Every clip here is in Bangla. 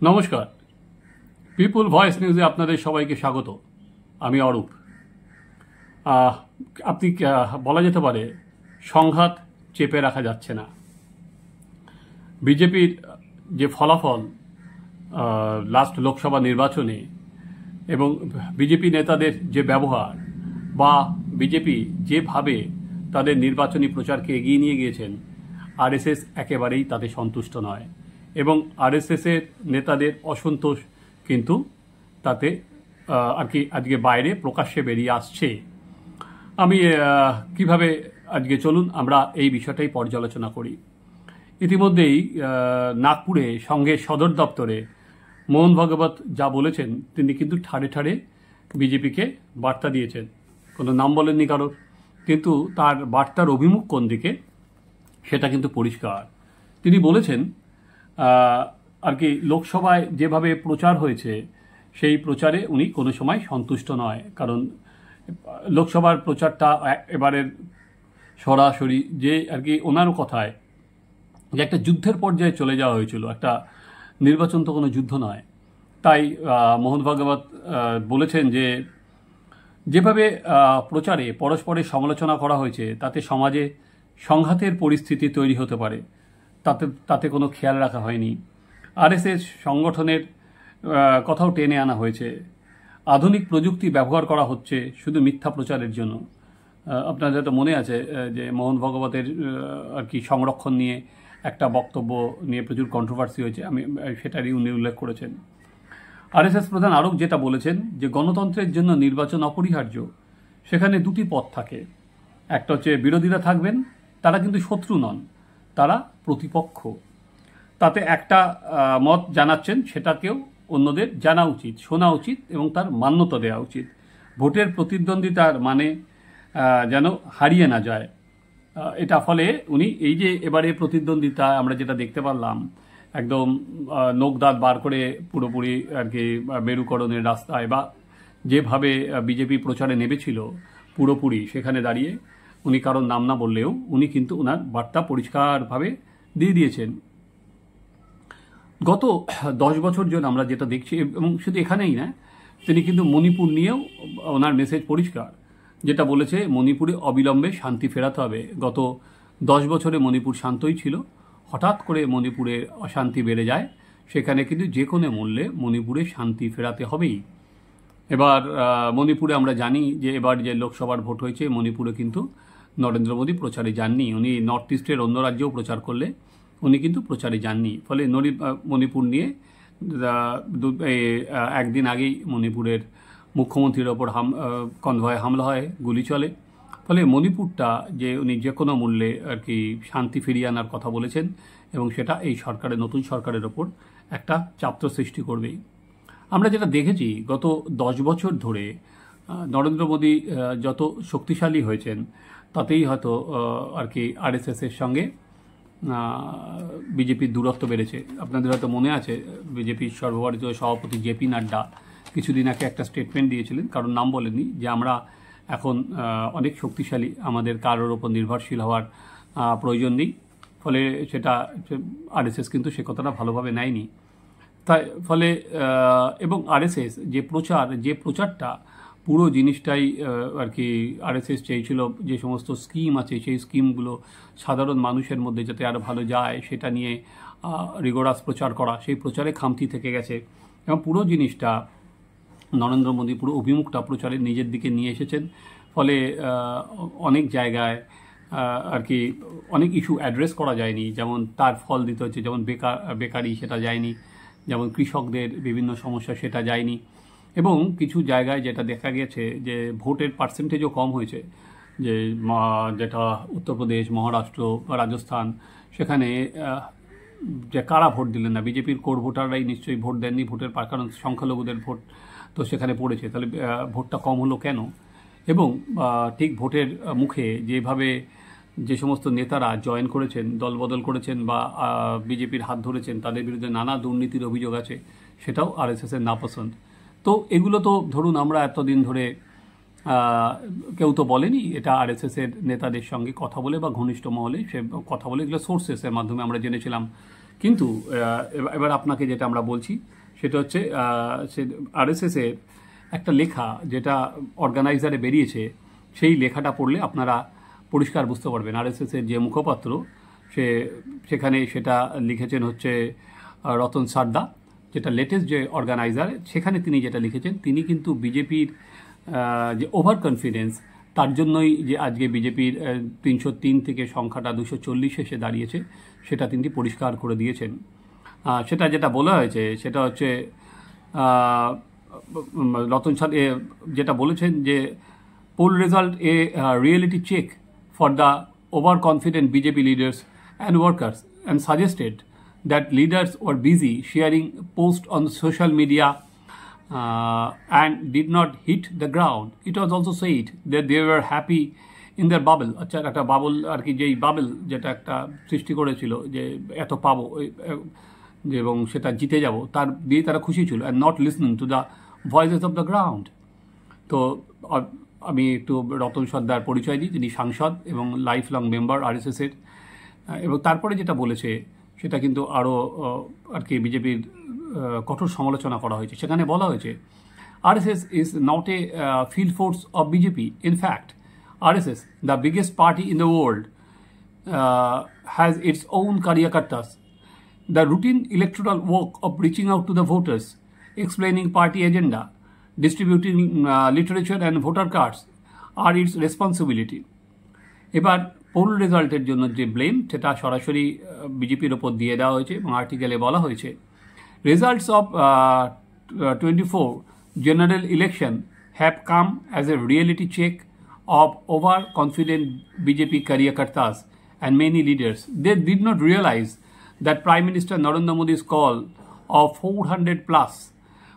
নমস্কার, পিপুল ভয়েস নিউজে আপনাদের সবাইকে স্বাগত। আমি অরূপ। আহ, আপনি বলা যেতে পারে সংঘাত চেপে রাখা যাচ্ছে না। বিজেপির যে ফলাফল লাস্ট লোকসভা নির্বাচনে এবং বিজেপি নেতাদের যে ব্যবহার বা বিজেপি যেভাবে তাদের নির্বাচনী প্রচারকে এগিয়ে নিয়ে গিয়েছেন, আরএসএস একেবারেই তাতে সন্তুষ্ট নয় এবং আরএসএসের নেতাদের অসন্তোষ কিন্তু তাতে আর কি আজকে বাইরে প্রকাশ্যে বেরিয়ে আসছে। আমি কিভাবে আজকে চলুন আমরা এই বিষয়টাই পর্যালোচনা করি। ইতিমধ্যেই নাগপুরে সংঘের সদর দপ্তরে মোহন ভাগবত যা বলেছেন তিনি কিন্তু ঠাড়ে ঠাড়ে বিজেপিকে বার্তা দিয়েছেন। কোনো নাম বলেননি কারোর, কিন্তু তার বার্তার অভিমুখ কোন দিকে সেটা কিন্তু পরিষ্কার। তিনি বলেছেন আর কি লোকসভায় যেভাবে প্রচার হয়েছে সেই প্রচারে উনি কোনো সময় সন্তুষ্ট নয়, কারণ লোকসভার প্রচারটা এবারের সরাসরি যে আর কি ওনার কথায় যে একটা যুদ্ধের পর্যায়ে চলে যাওয়া হয়েছিল, একটা নির্বাচন তো কোনো যুদ্ধ নয়। তাই মোহন ভাগবত বলেছেন যে যেভাবে প্রচারে পরস্পরের সমালোচনা করা হয়েছে তাতে সমাজে সংঘাতের পরিস্থিতি তৈরি হতে পারে, তাতে কোনো খেয়াল রাখা হয়নি। আরএসএস সংগঠনের কথাও টেনে আনা হয়েছে। আধুনিক প্রযুক্তি ব্যবহার করা হচ্ছে শুধু মিথ্যা প্রচারের জন্য। আপনাদের তো মনে আছে যে মোহন ভাগবতের আর কি সংরক্ষণ নিয়ে একটা বক্তব্য নিয়ে প্রচুর কন্ট্রোভার্সি হয়েছে, আমি সেটারই উনি উল্লেখ করেছেন। আরএসএস প্রধান আরও যেটা বলেছেন যে গণতন্ত্রের জন্য নির্বাচন অপরিহার্য, সেখানে দুটি পথ থাকে। একটা হচ্ছে বিরোধীরা থাকবেন, তারা কিন্তু শত্রু নন, তারা প্রতিপক্ষ। তাতে একটা মত জানাচ্ছেন, সেটাকেও অন্যদের জানা উচিত, শোনা উচিত এবং তার মান্যতা দেওয়া উচিত। ভোটের প্রতিদ্বন্দ্বিতার মানে যেন হারিয়ে না যায়। এটা ফলে উনি এই যে এবারে প্রতিদ্বন্দ্বিতা আমরা যেটা দেখতে পারলাম, একদম নখ দাঁত বার করে পুরোপুরি আর কি মেরুকরণের রাস্তায় বা যেভাবে বিজেপি প্রচারে নেমেছিল পুরোপুরি, সেখানে দাঁড়িয়ে উনি কারোর নাম না বললেও উনি কিন্তু ওনার বার্তা পরিষ্কারভাবে দিয়ে দিয়েছেন। গত 10 বছর ধরে আমরা যেটা দেখছি, এবং শুধু এখানেই না, তিনি কিন্তু মণিপুর নিয়েও ওনার মেসেজ পরিষ্কার, যেটা বলেছে মণিপুরে অবিলম্বে শান্তি ফেরাতে হবে। গত 10 বছরে মণিপুর শান্তই ছিল, হঠাৎ করে মণিপুরে অশান্তি বেড়ে যায়, সেখানে কিন্তু যে কোনো মূল্যে মণিপুরে শান্তি ফেরাতে হবেই। এবার মণিপুরে আমরা জানি যে এবার যে লোকসভার ভোট হয়েছে, মণিপুরে কিন্তু নরেন্দ্র মোদী প্রচারে যাননি। উনি নর্থ ইস্টের অন্য রাজ্যেও প্রচার করলে উনি কিন্তু প্রচারে যাননি। ফলে মণিপুর নিয়ে একদিন আগেই মণিপুরের মুখ্যমন্ত্রীর ওপর কনভয়ে হামলা হয়, গুলি চলে। ফলে মণিপুরটা যে উনি যে কোনো মূল্যে আর কি শান্তি ফিরিয়ে আনার কথা বলেছেন এবং সেটা এই সরকারের, নতুন সরকারের ওপর একটা চাপ তো সৃষ্টি করবেই। আমরা যেটা দেখেছি গত 10 বছর ধরে নরেন্দ্র মোদী যত শক্তিশালী হয়েছেন তাতেই হয়তো আর কি আরএসএসের সঙ্গে বিজেপির দূরত্ব বেড়েছে। আপনাদের হয়তো মনে আছে বিজেপির সর্বভারতীয় সভাপতি জেপি নাড্ডা কিছুদিন আগে একটা স্টেটমেন্ট দিয়েছিলেন, কারণ নাম বলেননি, যে আমরা এখন অনেক শক্তিশালী, আমাদের কারোর ওপর নির্ভরশীল হওয়ার প্রয়োজন নেই। ফলে সেটা আরএসএস কিন্তু সে কথাটা ভালোভাবে নেয়নি। তাই ফলে এবং আরএসএস যে প্রচারটা পুরো জিনিসটাই আর কি আরএসএস চেয়েছিল যে সমস্ত স্কিম আছে সেই স্কিমগুলো সাধারণ মানুষের মধ্যে যাতে আরও ভালো যায় সেটা নিয়ে রিগোরাস প্রচার করা, সেই প্রচারে খামতি থেকে গেছে এবং পুরো জিনিসটা নরেন্দ্র মোদী পুরো অভিমুখটা প্রচারের নিজের দিকে নিয়ে এসেছেন। ফলে অনেক জায়গায় আর কি অনেক ইস্যু অ্যাড্রেস করা যায়নি, যেমন তার ফল দিতে হচ্ছে, যেমন বেকারি সেটা যায়নি, যেমন কৃষকদের বিভিন্ন সমস্যা সেটা যায়নি। এবং কিছু জায়গায় যেটা দেখা গেছে যে ভোটের পার্সেন্টেজও কম হয়েছে, যেটা উত্তরপ্রদেশ, মহারাষ্ট্র, রাজস্থান, সেখানে যে কারা ভোট দিলেন না, বিজেপির কোর ভোটাররাই নিশ্চয়ই ভোট দেননি, ভোটের কারণ সংখ্যালঘুদের ভোট তো সেখানে পড়েছে। তাহলে ভোটটা কম হলো কেন? এবং ঠিক ভোটের মুখে যেভাবে যে সমস্ত নেতারা জয়েন করেছেন, দলবদল করেছেন বা বিজেপির হাত ধরেছেন, তাদের বিরুদ্ধে নানা দুর্নীতির অভিযোগ আছে, সেটাও আরএসএসের নাপসন্দ। তো এগুলো তো ধরুন আমরা এতদিন ধরে কেউ তো বলেনি, এটা আরএসএসের নেতাদের সঙ্গে কথা বলে বা ঘনিষ্ঠ মহলে সে কথা বলে, এগুলো সোর্সেসের মাধ্যমে আমরা জেনেছিলাম। কিন্তু এবার আপনাকে যেটা আমরা বলছি সেটা হচ্ছে আরএসএসের একটা লেখা যেটা অর্গানাইজারে বেরিয়েছে, সেই লেখাটা পড়লে আপনারা পরিষ্কার বুঝতে পারবেন। আরএসএসের যে মুখপাত্র সেখানে সেটা লিখেছেন হচ্ছে রতন সারদা, যেটা লেটেস্ট যে অর্গানাইজার, সেখানে তিনি যেটা লিখেছেন, তিনি কিন্তু বিজেপির যে ওভার কনফিডেন্স, তার জন্যই যে আজকে বিজেপির 303 থেকে সংখ্যাটা 240 এসে দাঁড়িয়েছে, সেটা তিনি পরিষ্কার করে দিয়েছেন। সেটা যেটা বলা হয়েছে সেটা হচ্ছে রতন সাদ যেটা বলেছেন যে poll result a reality check for the over confident BJP leaders and workers and suggested that leaders were busy sharing posts on social media and did not hit the ground. It was also said that they were happy in their bubble. আচ্ছা, একটা বাবল আর কি, যেই বাবল যেটা একটা সৃষ্টি করেছিল যে এত পাবো এবং সেটা জিতে যাব, তার দিয়ে তারা খুশি ছিল, and not listening to the voices of the ground. তো আমি একটু রতন সর্দার পরিচয় দিই, তিনি সাংসদ এবং লাইফ লং মেম্বার আরএসএসের। এবং তারপরে যেটা বলেছে সেটা কিন্তু আরও আর কি বিজেপির কঠোর সমালোচনা করা হয়েছে। সেখানে বলা হয়েছে RSS is not a field force of BJP. In fact RSS, the biggest party in the world, has its own karyakartas. The routine electoral work of reaching out to the voters, explaining party agenda, distributing literature and voter cards are its responsibility. এবার পোল রেজাল্টের জন্য যে ব্লেম, সেটা সরাসরি বিজেপির ওপর দিয়ে দেওয়া হয়েছে এবং আর্টিকেলে বলা হয়েছে results of 24 general election have come as a reality check of over confident BJP karyakartas and many leaders. They did not realise that Prime Minister Narendra Modi's call of 400 plus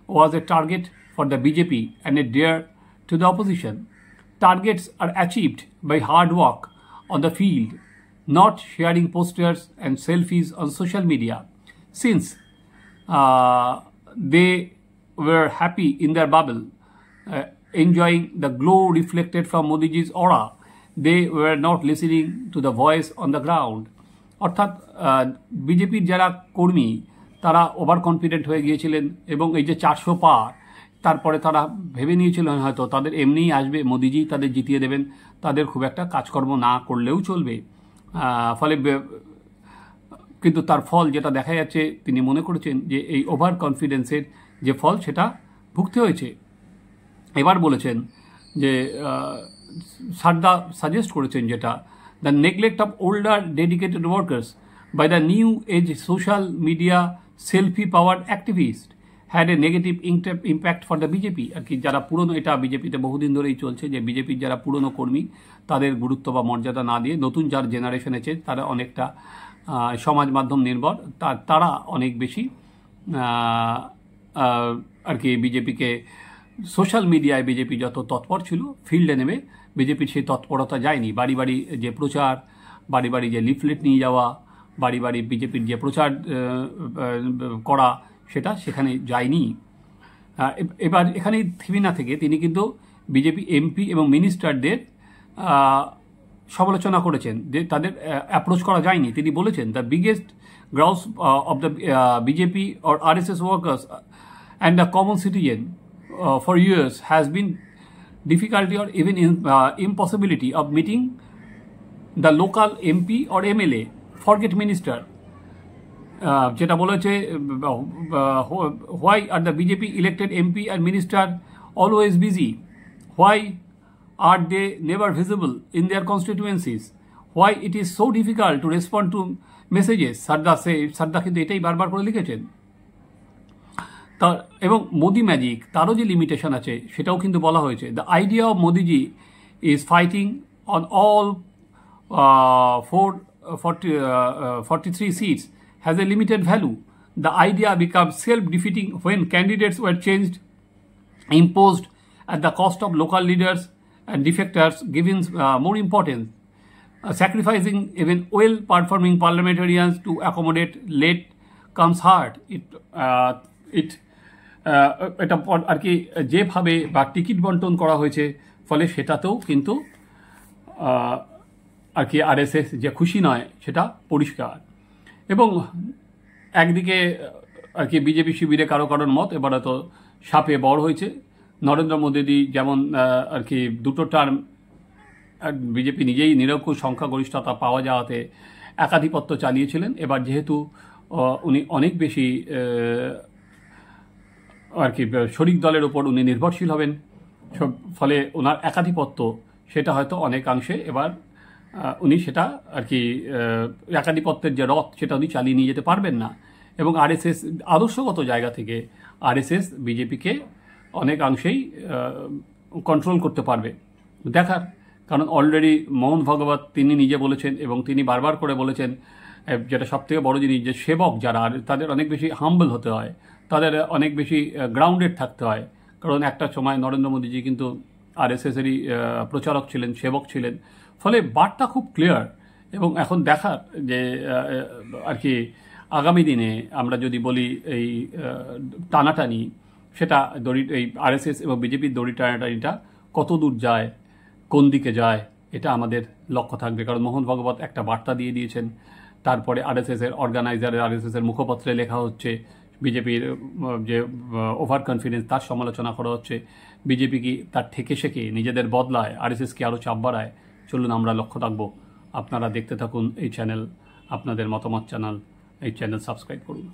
was a target for the BJP and a dare to the opposition. Targets are achieved by hard work on the field, not sharing posters and selfies on social media. Since they were happy in their bubble, enjoying the glow reflected from Modiji's aura, they were not listening to the voice on the ground. অর্থাৎ বিজেপির যারা কর্মী তারা ওভার কনফিডেন্ট হয়ে গিয়েছিলেন এবং এই যে 400 পার, তারপরে তারা ভেবে নিয়েছিলেন হয়তো তাদের এমনিই আসবে, মোদিজি তাদের জিতিয়ে দেবেন, তাদের খুব একটা কাজকর্ম না করলেও চলবে। ফলে কিন্তু তার ফল যেটা দেখা যাচ্ছে, তিনি মনে করেছেন যে এই ওভার কনফিডেন্সের যে ফল সেটা ভুগতে হয়েছে। এবার বলেছেন যে সারদা সাজেস্ট করেছেন যেটা the neglect of older dedicated workers by the new age social media selfie-powered activists had a negative impact for the BJP. আর কি যারা পুরনো, এটা বিজেপিতে বহুদিন ধরেই চলছে যে বিজেপির যারা পুরনো কর্মী তাদের গুরুত্ব বা মর্যাদা না দিয়ে নতুন যার জেনারেশন আছে তারা অনেকটা সমাজ মাধ্যম নির্ভর, তারা অনেক বেশি আর কি বিজেপিকে, সোশ্যাল মিডিয়ায় বিজেপি যত তৎপর ছিল, ফিল্ডে নেমে বিজেপির সেই তৎপরতা যায়নি। বাড়ি বাড়ি যে প্রচার, বাড়ি বাড়ি যে লিফলেট নিয়ে যাওয়া, বাড়ি বাড়ি বিজেপির যে প্রচার করা, সেটা সেখানে যায়নি। এবার এখানে থেমে না থেকে তিনি কিন্তু বিজেপি এমপি এবং মিনিস্টারদের সমালোচনা করেছেন যে তাদের অ্যাপ্রোচ করা যায়নি। তিনি বলেছেন the biggest grouse of the BJP or RSS workers and the common citizen for years has been difficulty or even impossibility of meeting the local MP or MLA, forget minister. যেটা বলেছে why are the BJP elected MP and minister always busy? Why are they never visible in their constituencies? Why it is so difficult to respond to messages? Sarada কিন্তু এটাই বারবার করে লিখেছেন। এবং মোদি ম্যাজিক, তারও যে লিমিটেশন আছে সেটাও কিন্তু বলা হয়েছে। The idea of Modiji is fighting on all 43 seats has a limited value. The idea become self defeating when candidates were changed, imposed at the cost of local leaders and defectors giving more importance, sacrificing even well performing parliamentarians to accommodate late comes hard. এটা আর কি যেভাবে বা টিকিট বন্টন করা হয়েছে, ফলে সেটাতেও কিন্তু আর কি আরএসএস যে খুশি নয় সেটা পরিষ্কার। এবং একদিকে আর কি বিজেপি শিবিরে কারো কারোর মত এবার হয়তো সাপে বড় হয়েছে। নরেন্দ্র মোদীজি যেমন আর কি দুটো টার্ম বিজেপি নিজেই নিরঙ্কুশ সংখ্যাগরিষ্ঠতা পাওয়া যাওয়াতে একাধিপত্য চালিয়েছিলেন, এবার যেহেতু উনি অনেক বেশি আর কি শরিক দলের ওপর উনি নির্ভরশীল হবেন, ফলে ওনার একাধিপত্য সেটা হয়তো অনেকাংশে এবার উনি সেটা আর কি একাধিপত্যের যে রথ সেটা উনি চালিয়ে নিয়ে যেতে পারবেন না। এবং আরএসএস আদর্শগত জায়গা থেকে আরএসএস বিজেপিকে অনেকাংশেই কন্ট্রোল করতে পারবে, দেখার। কারণ অলরেডি মোহন ভাগবত তিনি নিজে বলেছেন এবং তিনি বারবার করে বলেছেন, যেটা সবথেকে বড় জিনিস, যে সেবক যারা তাদের অনেক বেশি হাম্বল হতে হয়, তাদের অনেক বেশি গ্রাউন্ডেড থাকতে হয়। কারণ একটা সময় নরেন্দ্র মোদীজি কিন্তু আরএসএসেরই প্রচারক ছিলেন, সেবক ছিলেন, ফলে বার্তা খুব ক্লিয়ার। এবং এখন দেখার যে আর কি আগামী দিনে আমরা যদি বলি এই টানাটানি, সেটা এই আরএসএস এবং বিজেপির দড়ি টানাটানিটা কত দূর যায়, কোন দিকে যায়, এটা আমাদের লক্ষ্য থাকবে। কারণ মোহন ভাগবত একটা বার্তা দিয়ে দিয়েছেন, তারপরে আরএসএসের অর্গানাইজারের আরএসএসের মুখপত্রে লেখা হচ্ছে, বিজেপির যে ওভার কনফিডেন্স তার সমালোচনা করা হচ্ছে। বিজেপি কি তার ঠেকে শেখে নিজেদের বদলায়, আরএসএস কি আরও চাপ বাড়ায়? চলুন আমরা লক্ষ্য রাখবো। আপনারা দেখতে থাকুন এই চ্যানেল, আপনাদের মতামত চ্যানেল, এই চ্যানেল সাবস্ক্রাইব করুন।